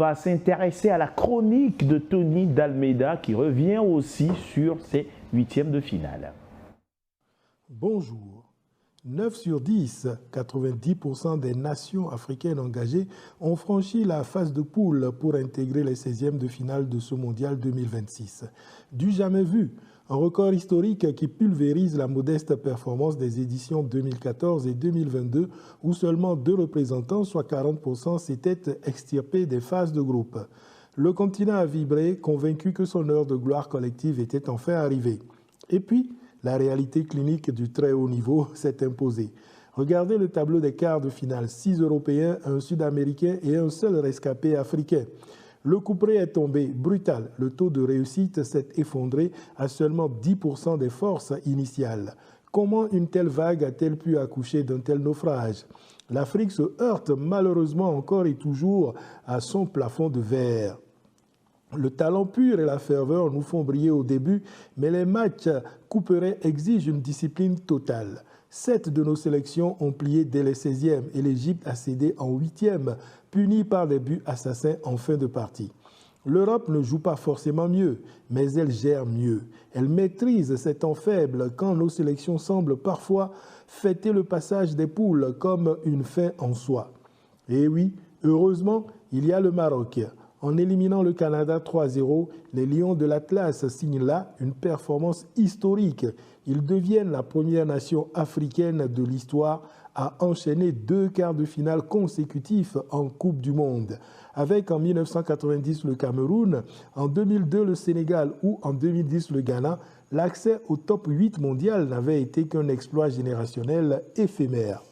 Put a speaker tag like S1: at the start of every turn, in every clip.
S1: va s'intéresser à la chronique de Tony Dalmeida qui revient aussi sur ses huitièmes de finale.
S2: Bonjour. 9 sur 10, 90% des nations africaines engagées ont franchi la phase de poule pour intégrer les 16e de finale de ce mondial 2026. Du jamais vu, un record historique qui pulvérise la modeste performance des éditions 2014 et 2022 où seulement 2 représentants, soit 40%, s'étaient extirpés des phases de groupe. Le continent a vibré, convaincu que son heure de gloire collective était enfin arrivée. Et puis, la réalité clinique du très haut niveau s'est imposée. Regardez le tableau des quarts de finale. 6 Européens, un Sud-Américain et un seul rescapé africain. Le couperet est tombé brutal. Le taux de réussite s'est effondré à seulement 10% des forces initiales. Comment une telle vague a-t-elle pu accoucher d'un tel naufrage? L'Afrique se heurte malheureusement encore et toujours à son plafond de verre. Le talent pur et la ferveur nous font briller au début, mais les matchs couperets exigent une discipline totale. 7 de nos sélections ont plié dès les 16e et l'Égypte a cédé en 8e, punie par des buts assassins en fin de partie. L'Europe ne joue pas forcément mieux, mais elle gère mieux. Elle maîtrise ses temps faibles quand nos sélections semblent parfois fêter le passage des poules comme une fin en soi. Et oui, heureusement, il y a le Maroc. En éliminant le Canada 3-0, les Lions de l'Atlas signent là une performance historique. Ils deviennent la première nation africaine de l'histoire à enchaîner 2 quarts de finale consécutifs en Coupe du Monde. Avec en 1990 le Cameroun, en 2002 le Sénégal ou en 2010 le Ghana, l'accès au top 8 mondial n'avait été qu'un exploit générationnel éphémère.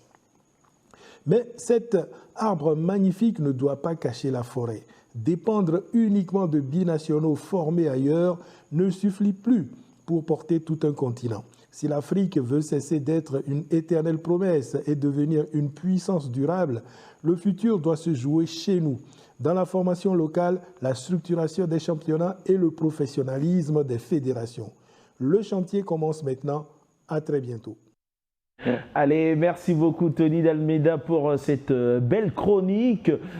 S2: Mais cet arbre magnifique ne doit pas cacher la forêt. Dépendre uniquement de binationaux formés ailleurs ne suffit plus pour porter tout un continent. Si l'Afrique veut cesser d'être une éternelle promesse et devenir une puissance durable, le futur doit se jouer chez nous, dans la formation locale, la structuration des championnats et le professionnalisme des fédérations. Le chantier commence maintenant. À très bientôt.
S1: Allez, merci beaucoup Tony Dalmeida pour cette belle chronique.